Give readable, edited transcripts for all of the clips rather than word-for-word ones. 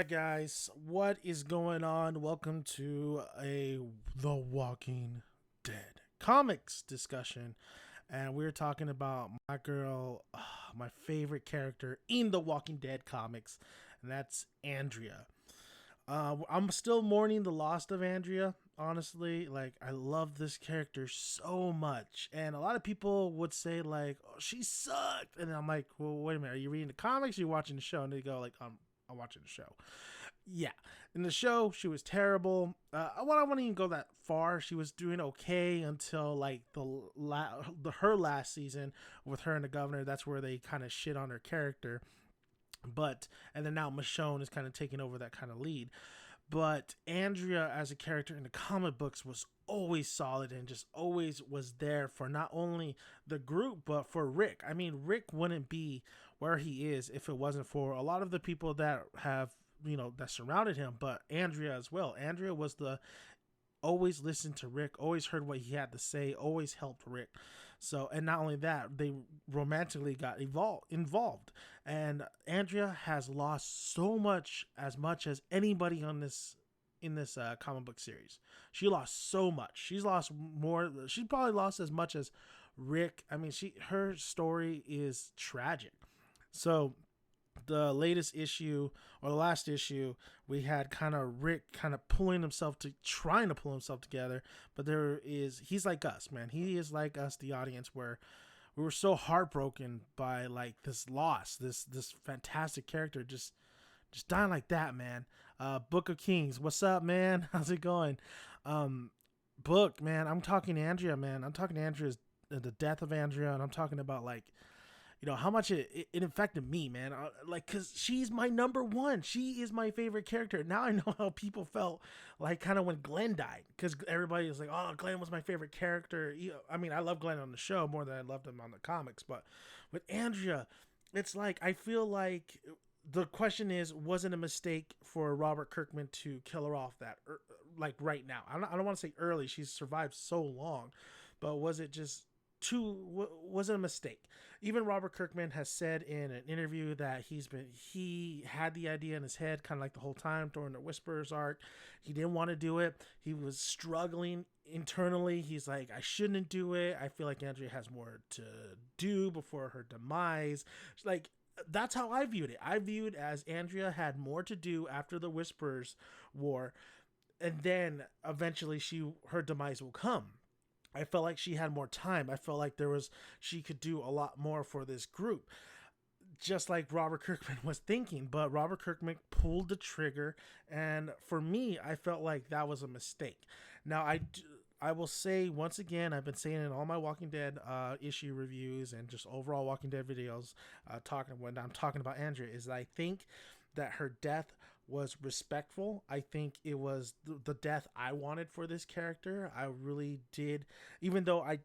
Hi guys, what is going on? Welcome to a The Walking Dead comics discussion, and we're talking about my girl, my favorite character in The Walking Dead comics, and that's Andrea. I'm still mourning the loss of Andrea. Honestly, like I love this character so much, and a lot of people would say like, "Oh, she sucked," and I'm like, "Well, wait a minute. Are you reading the comics? Or are you watching the show?" And they go like, I'm watching the show." Yeah, in the show she was terrible. I wouldn't even go that far. She was doing okay until like her last season with her and the governor. That's where they kind of shit on her character. But and then now Michonne is kind of taking over that kind of lead. But Andrea as a character in the comic books was always solid and just always was there for not only the group but for Rick. I mean, Rick wouldn't be where he is if it wasn't for a lot of the people that have that surrounded him, but Andrea as well. Andrea was the always listened to Rick, always heard what he had to say, always helped Rick. So, and not only that, they romantically got involved. And Andrea has lost so much as anybody on this in this comic book series. She lost so much. She's lost more. She probably lost as much as Rick. I mean, her story is tragic. So the latest issue or the last issue, we had kind of Rick kind of trying to pull himself together, but he's like us, man. He is like us, the audience, where we were so heartbroken by like this loss, this fantastic character just dying like that, man. Book of Kings, what's up, man? How's it going? Book, man. I'm talking to Andrea, man. I'm talking to Andrea's the death of Andrea, and I'm talking about like how much it affected me, man. Like, cause she's my number one. She is my favorite character. Now I know how people felt like kind of when Glenn died, cause everybody was like, "Oh, Glenn was my favorite character." I mean, I love Glenn on the show more than I loved him on the comics, but with Andrea, it's like I feel like the question is, was it a mistake for Robert Kirkman to kill her off like right now? I don't want to say early. She's survived so long, but was it just was it a mistake? Even Robert Kirkman has said in an interview that he had the idea in his head kind of like the whole time during the Whisperers arc. He didn't want to do it. He was struggling internally. He's like, I shouldn't do it. I feel like Andrea has more to do before her demise. Like, that's how I viewed it. I viewed as Andrea had more to do after the Whisperers war, and then eventually her demise will come. I felt like she had more time. I felt like she could do a lot more for this group, just like Robert Kirkman was thinking. But Robert Kirkman pulled the trigger, and for me, I felt like that was a mistake. Now, I will say once again, I've been saying in all my Walking Dead issue reviews and just overall Walking Dead videos, when I'm talking about Andrea, is that I think that her death was respectful. I think it was the death I wanted for this character. I really did, even though I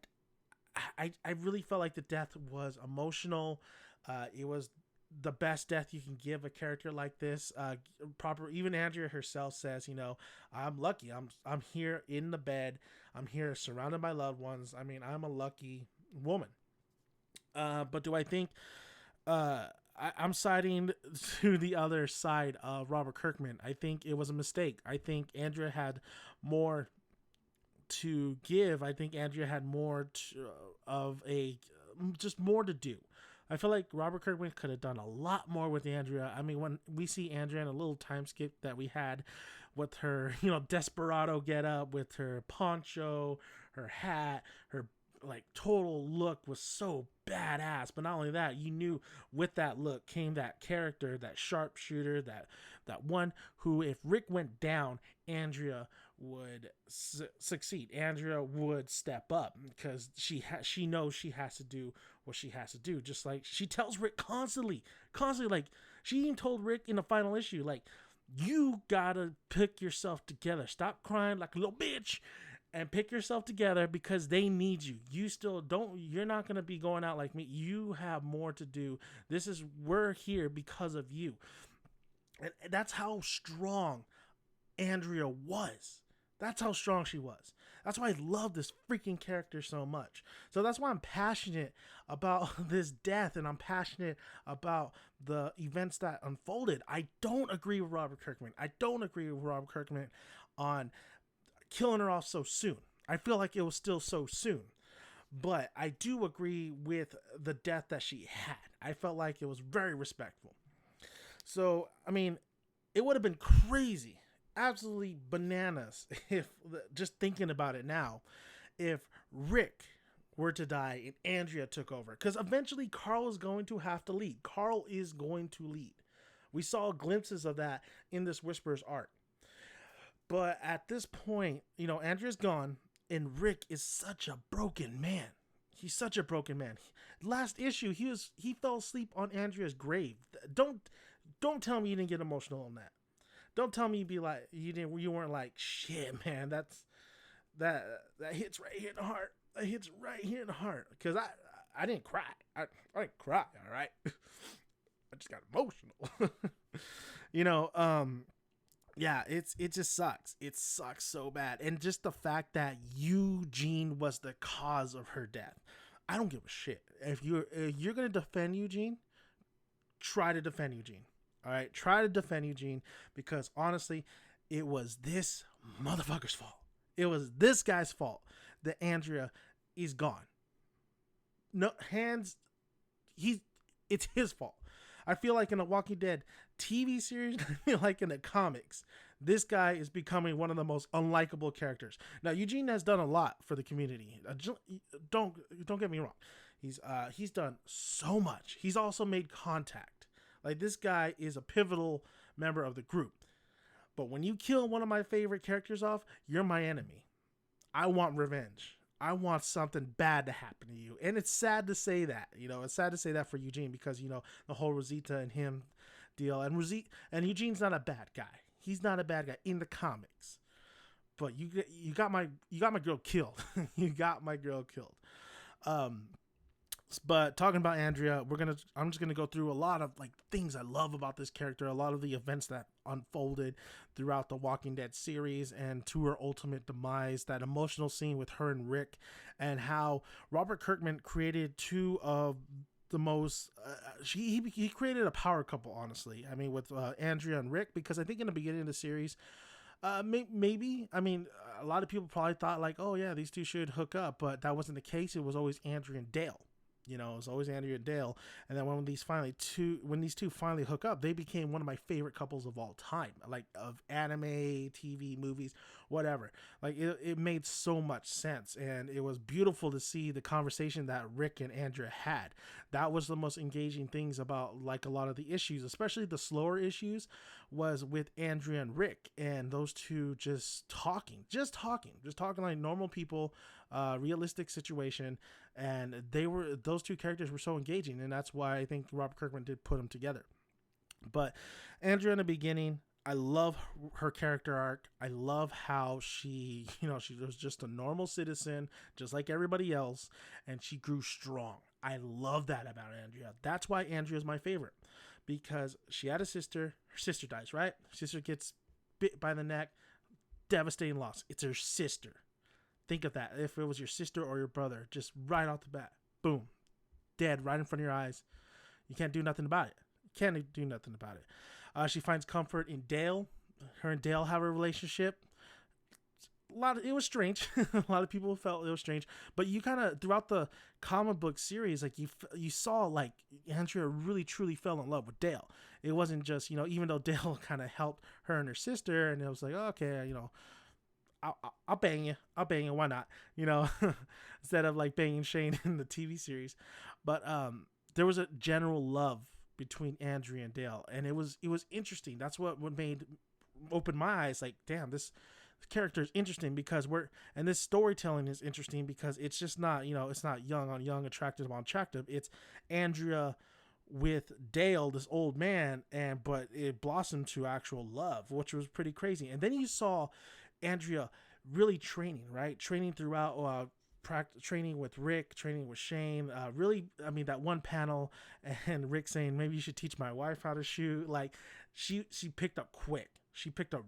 really felt like the death was emotional. It was the best death you can give a character like this. Proper. Even Andrea herself says, I'm lucky. I'm here in the bed. I'm here surrounded by loved ones. I mean, I'm a lucky woman. But do I think? I'm siding to the other side of Robert Kirkman. I think it was a mistake. I think Andrea had more to give. I think Andrea had just more to do. I feel like Robert Kirkman could have done a lot more with Andrea. I mean, when we see Andrea in a little time skip that we had with her, desperado get up with her poncho, her hat, her like total look was so badass. But not only that, you knew with that look came that character, that sharpshooter, that one who, if Rick went down, Andrea would succeed. Andrea would step up because she knows she has to do what she has to do. Just like she tells Rick constantly, like she even told Rick in the final issue, like, you gotta pick yourself together. Stop crying like a little bitch and pick yourself together because they need you. You're not going to be going out like me. You have more to do. We're here because of you. And that's how strong Andrea was. That's how strong she was. That's why I love this freaking character so much. So that's why I'm passionate about this death, and I'm passionate about the events that unfolded. I don't agree with Robert Kirkman. I don't agree with Robert Kirkman on killing her off so soon. I feel like it was still so soon. But I do agree with the death that she had. I felt like it was very respectful. So, I mean, it would have been crazy, absolutely bananas, if just thinking about it now, if Rick were to die and Andrea took over. Because eventually Carl is going to have to lead. Carl is going to lead. We saw glimpses of that in this Whisperers arc. But at this point, Andrea's gone, and Rick is such a broken man. He's such a broken man. Last issue, he fell asleep on Andrea's grave. Don't tell me you didn't get emotional on that. Don't tell me you weren't like, shit, man. That hits right here in the heart. That hits right here in the heart. Because I didn't cry. I didn't cry. All right. I just got emotional. Yeah, it just sucks. It sucks so bad. And just the fact that Eugene was the cause of her death. I don't give a shit. If you're going to defend Eugene, try to defend Eugene. All right? Try to defend Eugene, because honestly, it was this motherfucker's fault. It was this guy's fault that Andrea is gone. No it's his fault. I feel like in a Walking Dead TV series, I feel like in the comics, this guy is becoming one of the most unlikable characters. Now, Eugene has done a lot for the community. Don't get me wrong. He's done so much. He's also made contact. Like, this guy is a pivotal member of the group. But when you kill one of my favorite characters off, you're my enemy. I want revenge. I want something bad to happen to you. And it's sad to say that, it's sad to say that for Eugene, because, the whole Rosita and him deal, and Eugene's not a bad guy. He's not a bad guy in the comics, but you got my girl killed. You got my girl killed. But talking about Andrea, I'm just gonna go through a lot of things I love about this character, a lot of the events that unfolded throughout the Walking Dead series and to her ultimate demise, that emotional scene with her and Rick, and how Robert Kirkman created two of the most he created a power couple, honestly. I mean, with Andrea and Rick, because I think in the beginning of the series, maybe, I mean, a lot of people probably thought oh yeah, these two should hook up, but that wasn't the case. It was always Andrea and Dale. It was always Andrea and Dale. And then when these two finally hook up, they became one of my favorite couples of all time, of anime, TV, movies, whatever. It made so much sense. And it was beautiful to see the conversation that Rick and Andrea had. That was the most engaging things about a lot of the issues, especially the slower issues, was with Andrea and Rick, and those two just talking like normal people, realistic situation. And those two characters were so engaging, and that's why I think Robert Kirkman did put them together. But Andrea in the beginning, I love her character arc. I love how she was just a normal citizen, just like everybody else, and she grew strong. I love that about Andrea. That's why Andrea is my favorite, because she had a sister. Her sister dies, right? Her sister gets bit by the neck. Devastating loss. It's her sister. Think of that. If it was your sister or your brother, just right off the bat, boom, dead right in front of your eyes. You can't do nothing about it. She finds comfort in Dale. Her and Dale have a relationship. It was strange. A lot of people felt it was strange, but you kind of, throughout the comic book series, you saw Andrea really truly fell in love with Dale. It wasn't just, even though Dale kind of helped her and her sister, and it was okay, I'll bang you. Why not? Instead of banging Shane in the TV series. But there was a general love between Andrea and Dale, and it was interesting. That's what opened my eyes. Damn, this character is interesting, because this storytelling is interesting, because it's just not, it's not young on young, attractive on attractive. It's Andrea with Dale, this old man, but it blossomed to actual love, which was pretty crazy. And then you saw Andrea really training throughout, training with Rick, training with Shane, that one panel, and Rick saying, maybe you should teach my wife how to shoot. She picked up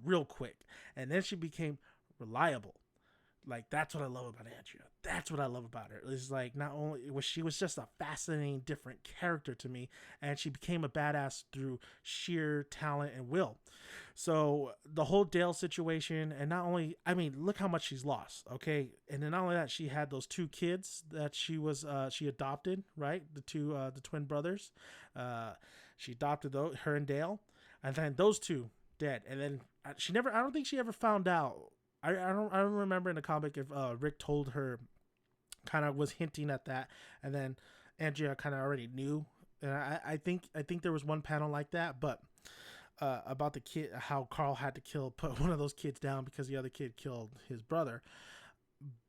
real quick, and then she became reliable. Like, that's what I love about Andrea. That's what I love about her. It's like, not only was she was just a fascinating, different character to me, and she became a badass through sheer talent and will. So the whole Dale situation, and not only, I mean, look how much she's lost. Okay, and then not only that, she had those two kids that she adopted, right? The twin brothers. Uh, she adopted those, her and Dale, and then those two dead. And then she never. I don't think she ever found out. I don't remember in the comic if Rick told her, kind of was hinting at that, and then Andrea kind of already knew. And I think there was one panel like that, but about the kid, how Carl had to put one of those kids down because the other kid killed his brother.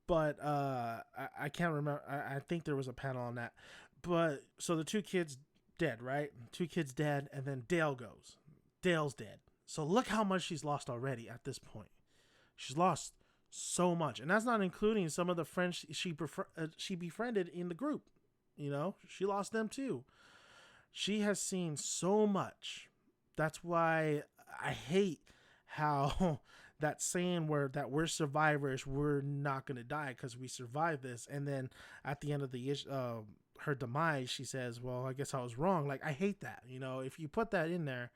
But I can't remember. I think there was a panel on that. But so the two kids dead, right? Two kids dead, and then Dale goes. Dale's dead. So look how much she's lost already at this point. She's lost so much, and that's not including some of the friends she befriended in the group. You know, she lost them too. She has seen so much. That's why I hate how that saying that we're survivors, we're not gonna die because we survived this, and then at the end of the her demise, she says, "Well, I guess I was wrong." Like, I hate that. You know, if you put that in there,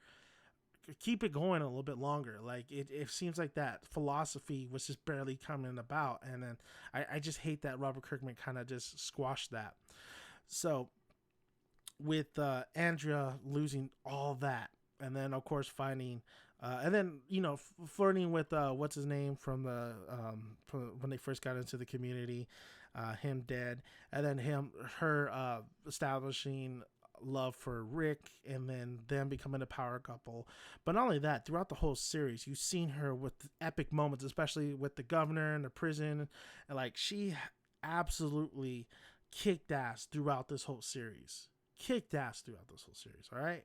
keep it going a little bit longer. Like, it seems like that philosophy was just barely coming about, and then I just hate that Robert Kirkman kind of just squashed that. So with Andrea losing all that, and then of course finding and then, you know, flirting with what's his name from from when they first got into the community, him dead, and then her establishing love for Rick, and then them becoming a power couple. But not only that, throughout the whole series, you've seen her with epic moments, especially with the governor and the prison, and like, she absolutely kicked ass throughout this whole series. All right.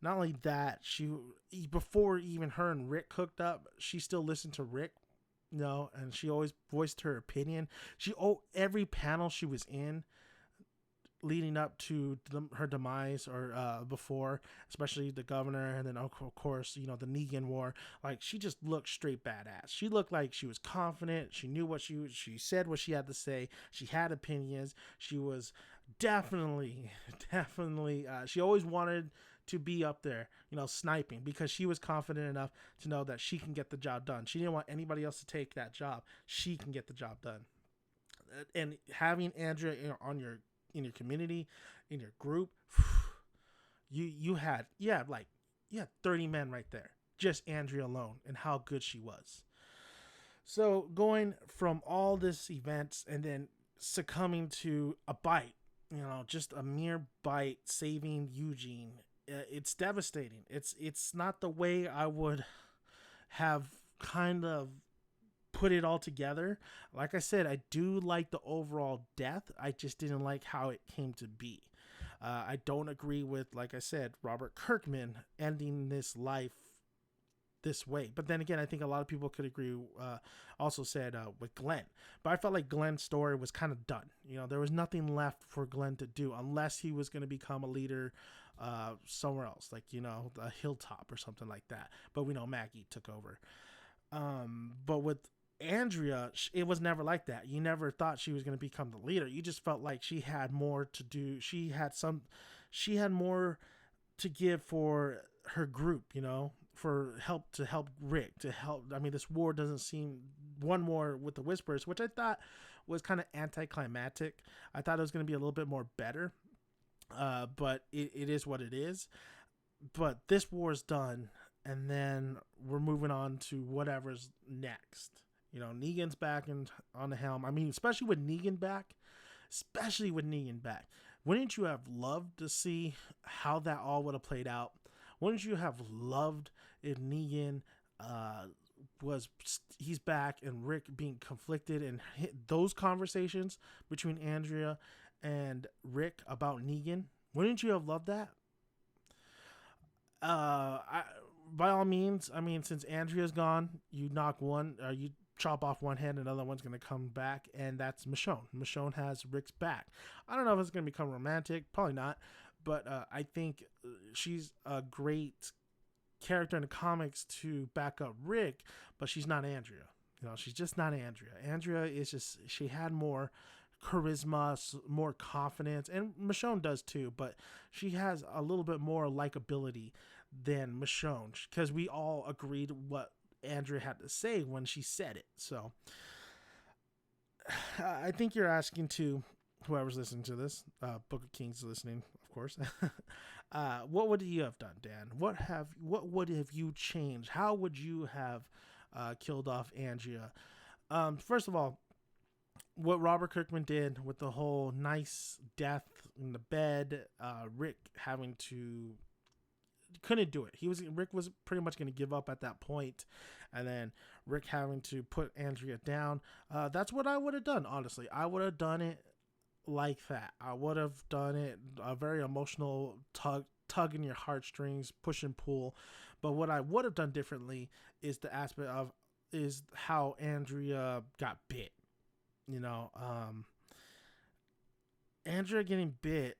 Not only that, she, before even her and Rick hooked up, she still listened to Rick, you know, and she always voiced her opinion. Every panel she was in, leading up to her demise, or before, especially the governor, and then of course, you know, the Negan war, like, she just looked straight badass. She looked like she was confident. She knew what she said, what she had to say. She had opinions. She was definitely she always wanted to be up there, you know, sniping, because she was confident enough to know that she can get the job done. She didn't want anybody else to take that job. She can get the job done. And having Andrea in your community, in your group, you had 30 men right there, just Andrea alone, and how good she was. So going from all this events, and then succumbing to a bite, you know, just a mere bite, saving Eugene, it's devastating. It's not the way I would have kind of put it all together. Like I said, I do like the overall death. I just didn't like how it came to be. I don't agree with, like I said, Robert Kirkman ending this life this way. But then again, I think a lot of people could agree, also said with Glenn. But I felt like Glenn's story was kind of done. You know, there was nothing left for Glenn to do unless he was going to become a leader somewhere else, like, you know, a hilltop or something like that. But we know Maggie took over. But with Andrea, it was never like that. You never thought she was going to become the leader. You just felt like she had more to do. She had more to give for her group, you know, to help Rick, to help. I mean, this war doesn't seem, one war with the Whispers, which I thought was kind of anticlimactic. I thought it was going to be a little bit more better. But it is what it is. But this war's done, and then we're moving on to whatever's next. You know, Negan's back on the helm. I mean, especially with Negan back. Wouldn't you have loved to see how that all would have played out? Wouldn't you have loved if Negan he's back, and Rick being conflicted, and those conversations between Andrea and Rick about Negan? Wouldn't you have loved that? By all means, I mean, since Andrea's gone, you chop off one head, another one's going to come back, and that's Michonne. Michonne has Rick's back. I don't know if it's going to become romantic, probably not, but I think she's a great character in the comics to back up Rick, but she's not Andrea. she's just not Andrea. Andrea is just, she had more charisma, more confidence, and Michonne does too, but she has a little bit more likability than Michonne, because we all agreed what Andrea had to say when she said it. So I think you're asking to whoever's listening to this, Book of Kings listening, of course. What would you have done, Dan? What would have you changed? How would you have killed off Andrea? First of all, what Robert Kirkman did with the whole nice death in the bed, Rick having to couldn't do it. Rick was pretty much going to give up at that point, and then Rick having to put Andrea down. That's what I would have done. Honestly, I would have done it like that. I would have done it a very emotional tugging your heartstrings, push and pull. But what I would have done differently is the aspect of is how Andrea got bit. Andrea getting bit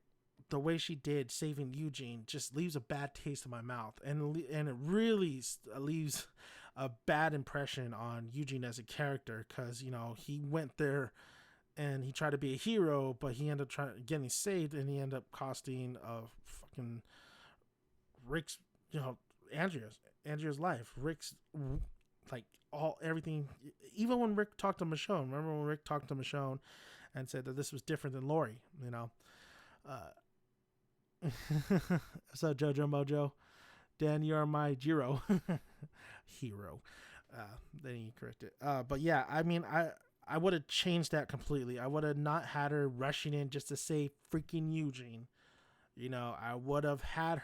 the way she did, saving Eugene, just leaves a bad taste in my mouth, and it really leaves a bad impression on Eugene as a character, because he went there and he tried to be a hero, but he ended up getting saved, and he ended up costing fucking Rick's, Andrea's life. Rick's, like, everything. Even when Rick talked to Michonne, remember when Rick talked to Michonne and said that this was different than Lori, So Jojo Mojo, Dan, you are my Jiro hero. Then he corrected. But yeah, I mean, I would have changed that completely. I would have not had her rushing in just to save freaking Eugene. I would have had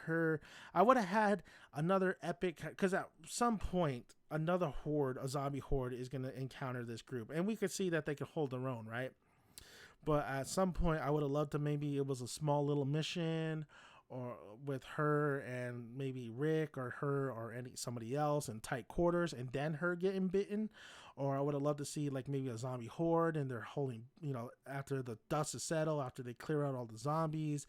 another epic, because at some point, another a zombie horde is going to encounter this group. And we could see that they could hold their own, right? But at some point, I would have loved to, maybe it was a small little mission, or with her and maybe Rick or her or somebody else in tight quarters, and then her getting bitten. Or I would have loved to see, like, maybe a zombie horde, and they're holding, after the dust is settled, after they clear out all the zombies,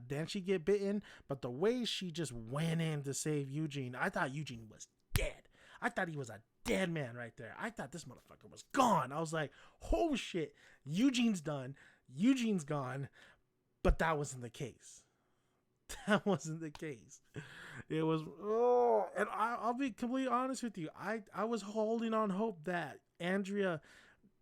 then she get bitten. But the way she just went in to save Eugene, I thought Eugene was dead. I thought he was a dead man right there. I thought this motherfucker was gone. I was like, oh shit, Eugene's done. Eugene's gone. But that wasn't the case. That wasn't the case. It was, and I'll be completely honest with you. I was holding on hope that Andrea,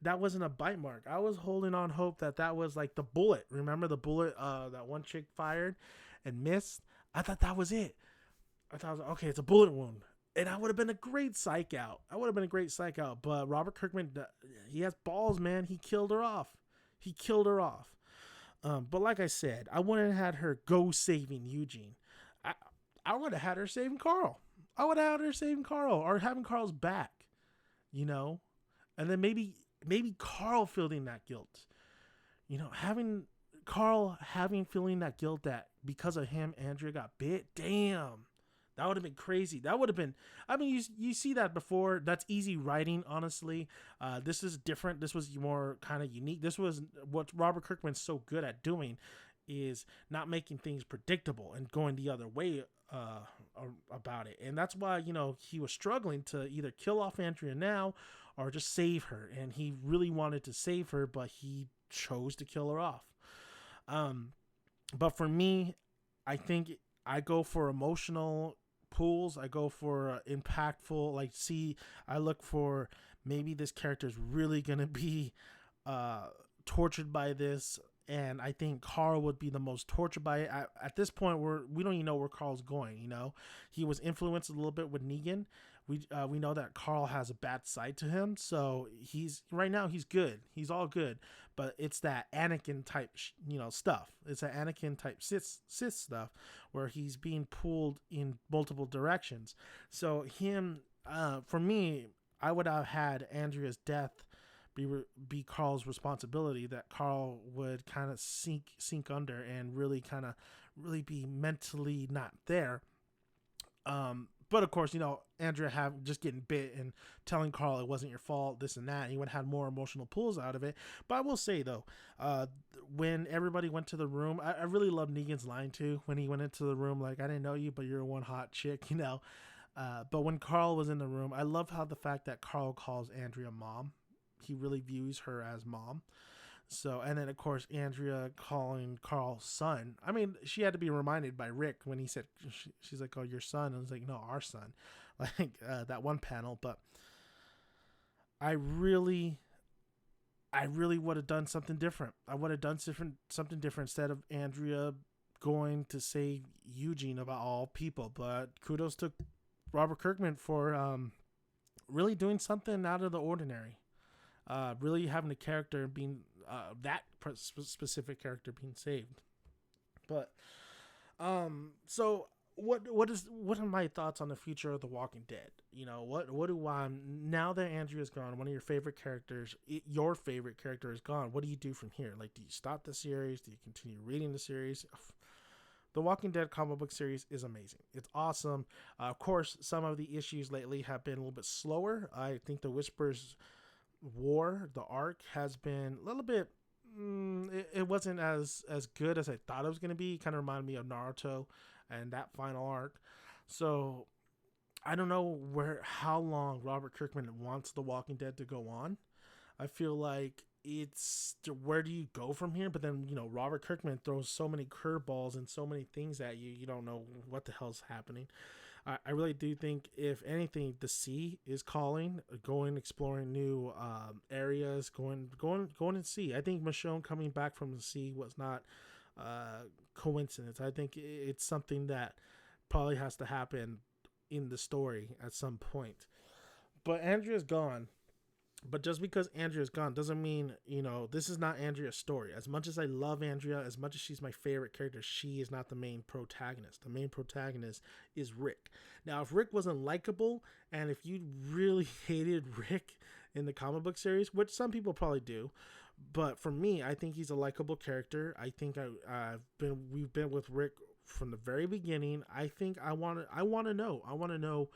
that wasn't a bite mark. I was holding on hope that was like the bullet. Remember the bullet that one chick fired and missed? I thought that was it. I thought, okay, it's a bullet wound. And I would have been a great psych out. But Robert Kirkman, he has balls, man. He killed her off. But like I said, I wouldn't have had her go saving Eugene. I would have had her saving Carl. Or having Carl's back, and then maybe Carl feeling that guilt, having Carl feeling that guilt that because of him, Andrea got bit. Damn. That would have been crazy. That would have been, I mean, you see that before. That's easy writing, honestly. This is different. This was more kind of unique. This was what Robert Kirkman's so good at doing, is not making things predictable and going the other way about it. And that's why, he was struggling to either kill off Andrea now or just save her. And he really wanted to save her, but he chose to kill her off. But for me, I think I go for emotional pulls. I go for impactful, I look for maybe this character is really going to be tortured by this. And I think Carl would be the most tortured by it. At this point, we don't even know where Carl's going. He was influenced a little bit with Negan. We know that Carl has a bad side to him. So right now he's good. He's all good. But it's that Anakin type, stuff. It's that Anakin type Sith stuff where he's being pulled in multiple directions. So for me, I would have had Andrea's death be Carl's responsibility, that Carl would kind of sink under and really be mentally not there. But of course, Andrea just getting bit and telling Carl it wasn't your fault, this and that, and he would have had more emotional pulls out of it. But I will say though, when everybody went to the room, I really love Negan's line too, when he went into the room, like, I didn't know you, but you're one hot chick, But when Carl was in the room, I love how the fact that Carl calls Andrea mom. He really views her as mom. So, and then of course Andrea calling Carl son. I mean, she had to be reminded by Rick when he said, she's like, "Oh, your son." And I was like, "No, our son." Like that one panel. But I really, I really would have done something different. I would have done something different instead of Andrea going to save Eugene about all people. But kudos to Robert Kirkman for really doing something out of the ordinary. Really having a character being that specific character being saved. But so what are my thoughts on the future of The Walking Dead? You know, what do I, now that Andrea's gone, one of your favorite characters, your favorite character is gone. What do you do from here? Like, do you stop the series? Do you continue reading the series? The Walking Dead comic book series is amazing. It's awesome. Of course, some of the issues lately have been a little bit slower. I think the Whispers War, the arc, has been a little bit. It wasn't as good as I thought it was going to be. It kind of reminded me of Naruto and that final arc. So I don't know how long Robert Kirkman wants The Walking Dead to go on. I feel like it's, where do you go from here? But then, you know, Robert Kirkman throws so many curveballs and so many things at you. You don't know what the hell's happening. I really do think, if anything, the sea is calling, going, exploring new areas, going and see. I think Michonne coming back from the sea was not coincidence. I think it's something that probably has to happen in the story at some point. But Andrea's gone. But just because Andrea's gone doesn't mean, you know, this is not Andrea's story. As much as I love Andrea, as much as she's my favorite character, she is not the main protagonist. The main protagonist is Rick. Now, if Rick wasn't likable, and if you really hated Rick in the comic book series, which some people probably do, but for me, I think he's a likable character. I think we've been with Rick from the very beginning. I think I want to know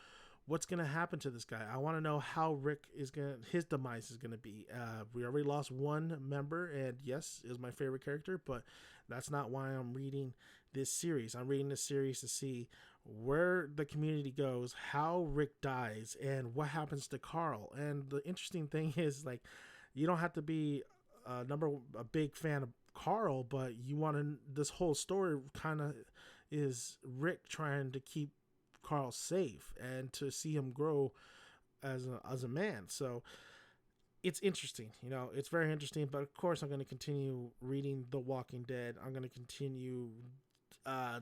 what's going to happen to this guy. I want to know how his demise is going to be. We already lost one member, and yes, is my favorite character, but that's not why I'm reading this series. I'm reading this series to see where the community goes, how Rick dies, and what happens to Carl. And the interesting thing is, like, you don't have to be a big fan of Carl, but this whole story kind of is Rick trying to keep Carl safe and to see him grow as a man. So it's interesting, you know, it's very interesting. But of course, I'm going to continue reading The Walking Dead. I'm going to continue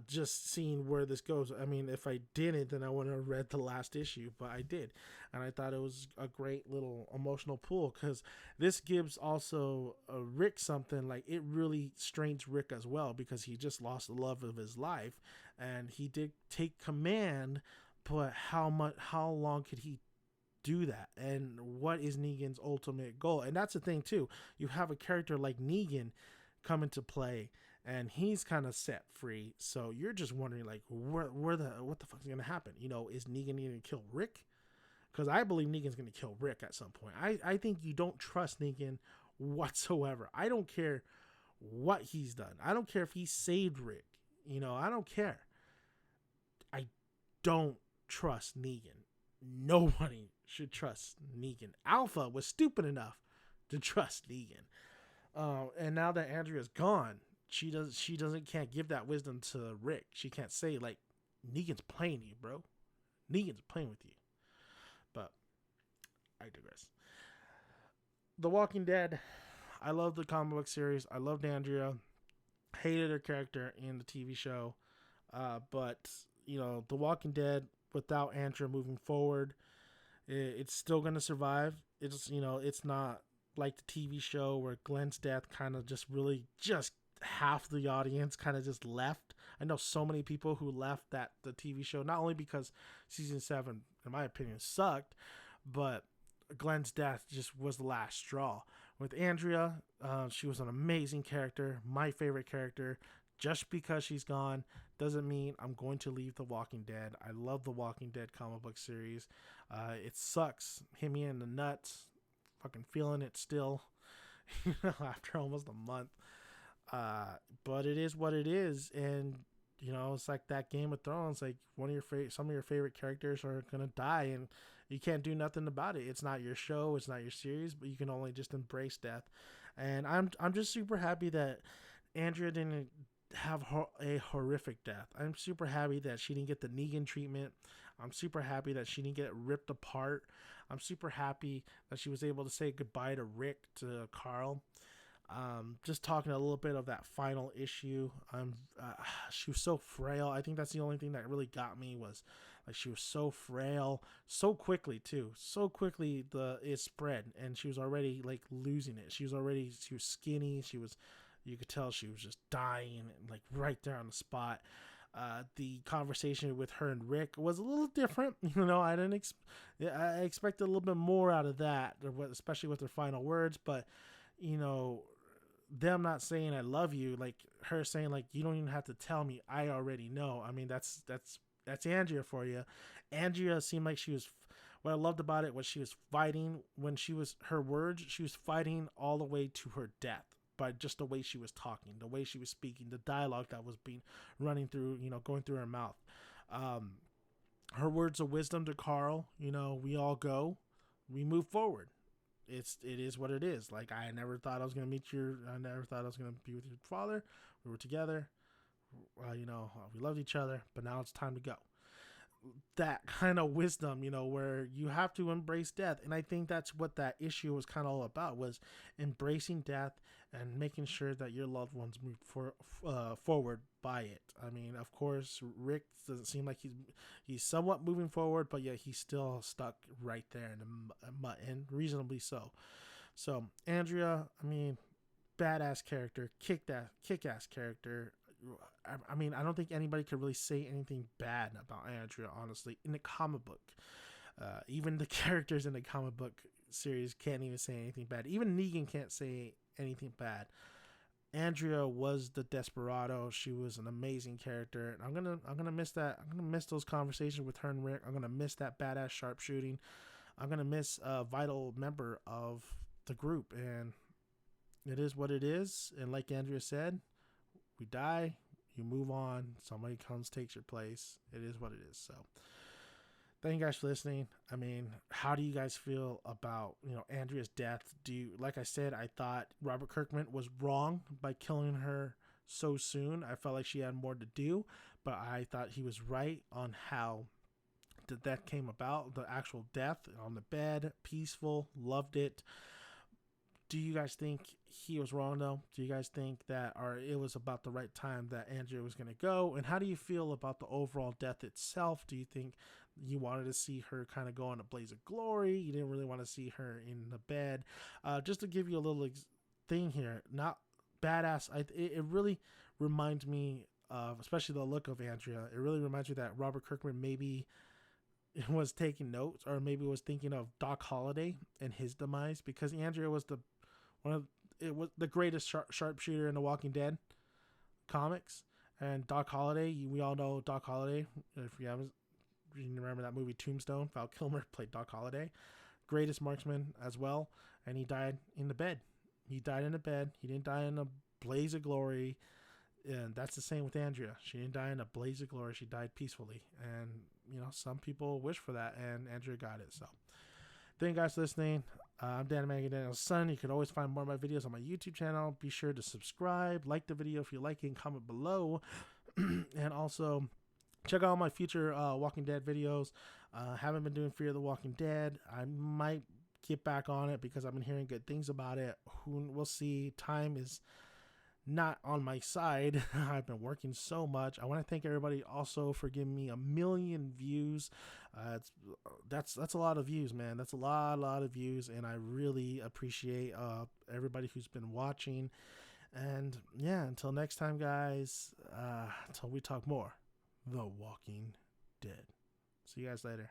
just seeing where this goes. I mean, if I didn't, then I wouldn't have read the last issue, but I did, and I thought it was a great little emotional pull, because this gives also Rick something. Like, it really strains Rick as well, because he just lost the love of his life, and he did take command, but how long could he do that, and what is Negan's ultimate goal? And that's the thing too, you have a character like Negan come into play, and he's kind of set free, so you're just wondering, like, what the fuck is gonna happen? You know, is Negan gonna kill Rick? Because I believe Negan's gonna kill Rick at some point. I think you don't trust Negan whatsoever. I don't care what he's done. I don't care if he saved Rick. You know, I don't care. I don't trust Negan. Nobody should trust Negan. Alpha was stupid enough to trust Negan. And now that Andrea's gone, she can't give that wisdom to Rick. She can't say, like, Negan's playing you, bro. Negan's playing with you. But I digress. The Walking Dead. I love the comic book series. I loved Andrea. Hated her character in the TV show. But, you know, The Walking Dead, without Andrea moving forward, it's still going to survive. It's, you know, it's not like the TV show where Glenn's death kind of just half the audience kind of just left. I know so many people who left the TV show, not only because season 7, in my opinion, sucked, but Glenn's death just was the last straw. With Andrea, she was an amazing character, my favorite character. Just because she's gone doesn't mean I'm going to leave The Walking Dead. I love The Walking Dead comic book series. It sucks. Hit me in the nuts. Fucking feeling it still, after almost a month. But it is what it is. And, you know, it's like that Game of Thrones. Like some of your favorite characters are gonna die, and you can't do nothing about it. It's not your show, it's not your series, but you can only just embrace death. And I'm just super happy that Andrea didn't have a horrific death. I'm super happy that she didn't get the Negan treatment. I'm super happy that she didn't get ripped apart. I'm super happy that she was able to say goodbye to Rick, to Carl. Just talking a little bit of that final issue. She was so frail. I think that's the only thing that really got me, was like she was so frail, so quickly too. So quickly it spread, and she was already like losing it. She was skinny. You could tell she was just dying, like right there on the spot. The conversation with her and Rick was a little different. You know, I expected a little bit more out of that, especially with her final words. But you know, them not saying I love you, like her saying like you don't even have to tell me, I already know. I mean, that's Andrea for you. Andrea seemed like she was. What I loved about it was she was fighting when she was her words. She was fighting all the way to her death by just the way she was talking, the way she was speaking, the dialogue that was being running through, you know, going through her mouth. Her words of wisdom to Carl. You know, we all go, we move forward. It is what it is. Like, I never thought I was gonna be with your father. We were together. You know, we loved each other, but now it's time to go. That kind of wisdom, you know, where you have to embrace death. And I think that's what that issue was kind of all about, was embracing death and making sure that your loved ones move forward by it. I mean, of course, Rick doesn't seem like he's somewhat moving forward, but yet he's still stuck right there in the mud, and reasonably so. So Andrea, I mean, badass character, kick-ass character. I mean, I don't think anybody could really say anything bad about Andrea, honestly, in the comic book. Even the characters in the comic book series can't even say anything bad. Even Negan can't say anything bad. Andrea was the desperado. She was an amazing character. I'm gonna miss that. I'm gonna miss those conversations with her and Rick. I'm gonna miss that badass sharpshooting. I'm gonna miss a vital member of the group, and it is what it is. And like Andrea said, we die, you move on, somebody comes, takes your place. It is what it is. So thank you guys for listening. I mean, how do you guys feel about, you know, Andrea's death? Like I said, I thought Robert Kirkman was wrong by killing her so soon. I felt like she had more to do, but I thought he was right on how the death came about. The actual death on the bed, peaceful, loved it. Do you guys think he was wrong, though? Do you guys think that, or it was about the right time that Andrea was going to go? And how do you feel about the overall death itself? Do you think you wanted to see her kind of go on a blaze of glory? You didn't really want to see her in the bed? Just to give you a little thing here, not badass. It really reminds me of, especially the look of Andrea. It really reminds me that Robert Kirkman maybe was taking notes, or maybe was thinking of Doc Holliday and his demise, because Andrea was it was the greatest sharpshooter in the Walking Dead comics. And Doc Holliday, we all know Doc Holliday. If you remember that movie Tombstone, Val Kilmer played Doc Holliday, greatest marksman as well, and he died in the bed. He died in the bed. He didn't die in a blaze of glory. And that's the same with Andrea. She didn't die in a blaze of glory. She died peacefully. And, you know, some people wish for that, and Andrea got it. So thank you guys for listening. I'm Dan Daniel's son. You can always find more of my videos on my YouTube channel. Be sure to subscribe, like the video if you like it, and comment below. And also check out my future Walking Dead videos. Haven't been doing Fear of the Walking Dead. I might get back on it because I've been hearing good things about it. We'll see. Time is not on my side. I've been working so much. I want to thank everybody also for giving me 1 million views. That's a lot of views, man. That's a lot of views, and I really appreciate everybody who's been watching. And yeah, until next time, guys. Until we talk more, The Walking Dead. See you guys later.